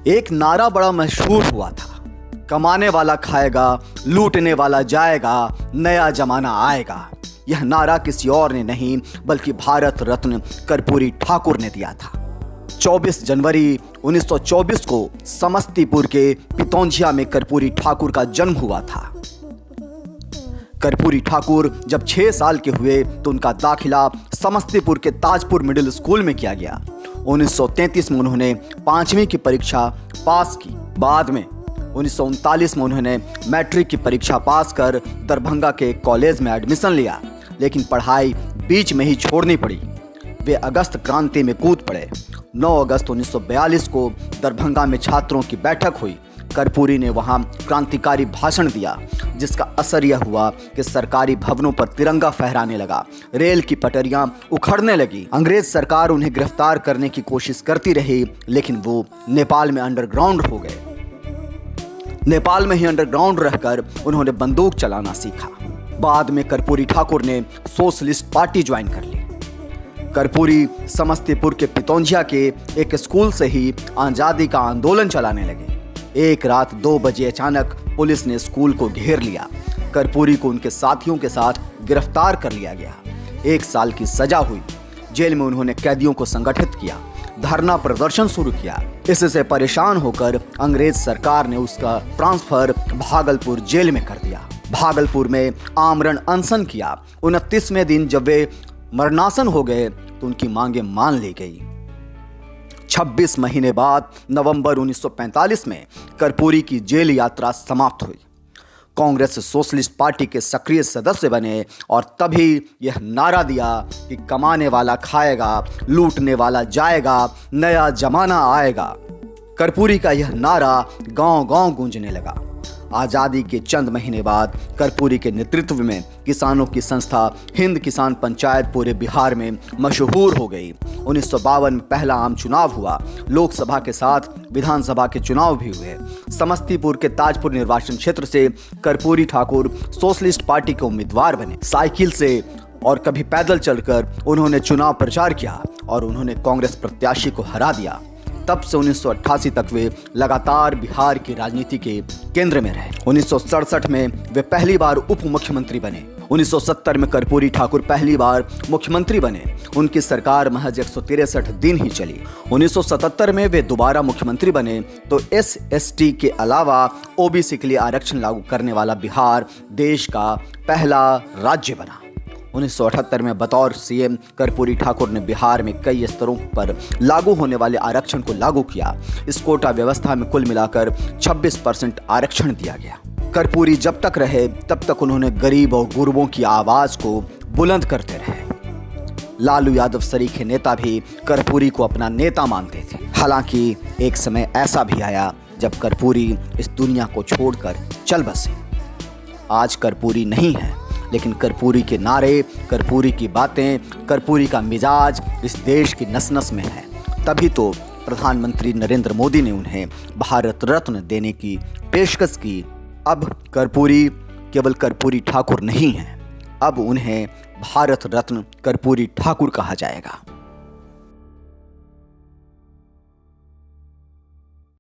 एक नारा बड़ा मशहूर हुआ था, कमाने वाला खाएगा, लूटने वाला जाएगा, नया जमाना आएगा। यह नारा किसी और ने नहीं बल्कि भारत रत्न कर्पूरी ठाकुर ने दिया था। 24 जनवरी 1924 को समस्तीपुर के पितौंझिया में कर्पूरी ठाकुर का जन्म हुआ था। कर्पूरी ठाकुर जब 6 साल के हुए तो उनका दाखिला समस्तीपुर के ताजपुर मिडिल स्कूल में किया गया। 1933 में उन्होंने 5वीं की परीक्षा पास की। बाद में 1939 में उन्होंने मैट्रिक की परीक्षा पास कर दरभंगा के कॉलेज में एडमिशन लिया, लेकिन पढ़ाई बीच में ही छोड़नी पड़ी। वे अगस्त क्रांति में कूद पड़े। 9 अगस्त 1942 को दरभंगा में छात्रों की बैठक हुई। कर्पूरी ने वहां क्रांतिकारी भाषण दिया, जिसका असर यह हुआ कि सरकारी भवनों पर तिरंगा फहराने लगा, रेल की पटरियां उखड़ने लगी। अंग्रेज सरकार उन्हें गिरफ्तार करने की कोशिश करती रही, लेकिन वो नेपाल में अंडरग्राउंड हो गए। नेपाल में ही अंडरग्राउंड रहकर उन्होंने बंदूक चलाना सीखा। बाद में कर्पूरी ठाकुर ने सोशलिस्ट पार्टी ज्वाइन कर ली। कर्पूरी समस्तीपुर के पितौंझिया के एक स्कूल से ही आज़ादी का आंदोलन चलाने लगे। एक रात 2 बजे अचानक पुलिस ने स्कूल को घेर लिया। कर्पूरी को उनके साथियों के साथ गिरफ्तार कर लिया गया। 1 साल की सजा हुई। जेल में उन्होंने कैदियों को संगठित किया, धरना प्रदर्शन शुरू किया। इससे परेशान होकर अंग्रेज सरकार ने उसका ट्रांसफर भागलपुर जेल में कर दिया। भागलपुर में आमरण अनशन किया। 29वें दिन जब वे मरणासन हो गए तो उनकी मांगे मान ली गई। 26 महीने बाद नवंबर 1945 में कर्पूरी की जेल यात्रा समाप्त हुई। कांग्रेस सोशलिस्ट पार्टी के सक्रिय सदस्य बने और तभी यह नारा दिया कि कमाने वाला खाएगा, लूटने वाला जाएगा, नया जमाना आएगा। कर्पूरी का यह नारा गांव-गांव गूंजने लगा। आज़ादी के चंद महीने बाद कर्पूरी के नेतृत्व में किसानों की संस्था हिंद किसान पंचायत पूरे बिहार में मशहूर हो गई। 1952 में पहला आम चुनाव हुआ। लोकसभा के साथ विधानसभा के चुनाव भी हुए। समस्तीपुर के ताजपुर निर्वाचन क्षेत्र से कर्पूरी ठाकुर सोशलिस्ट पार्टी के उम्मीदवार बने। साइकिल से और कभी पैदल चलकर उन्होंने चुनाव प्रचार किया और उन्होंने कांग्रेस प्रत्याशी को हरा दिया। तब से 1988 तक वे लगातार बिहार की राजनीति के केंद्र में रहे। 1967 में वे पहली बार उप मुख्यमंत्री बने। 1970 में कर्पूरी ठाकुर पहली बार मुख्यमंत्री बने। उनकी सरकार महज 163 दिन ही चली। 1977 में वे दोबारा मुख्यमंत्री बने तो SST के अलावा OBC के लिए आरक्षण लागू करने वाला बिहार देश का पहला राज्य बना। 1978 में बतौर CM कर्पूरी ठाकुर ने बिहार में कई स्तरों पर लागू होने वाले आरक्षण को लागू किया। इस कोटा व्यवस्था में कुल मिलाकर 26% आरक्षण दिया गया। कर्पूरी जब तक रहे तब तक उन्होंने गरीब और गुरबों की आवाज को बुलंद करते रहे। लालू यादव सरीखे नेता भी कर्पूरी को अपना नेता मानते थे। हालांकि एक समय ऐसा भी आया जब कर्पूरी इस दुनिया को छोड़कर चल बसे। आज कर्पूरी नहीं है, लेकिन कर्पूरी के नारे, कर्पूरी की बातें, कर्पूरी का मिजाज इस देश की नस-नस में है। तभी तो प्रधानमंत्री नरेंद्र मोदी ने उन्हें भारत रत्न देने की पेशकश की। अब कर्पूरी केवल कर्पूरी ठाकुर नहीं हैं, अब उन्हें भारत रत्न कर्पूरी ठाकुर कहा जाएगा।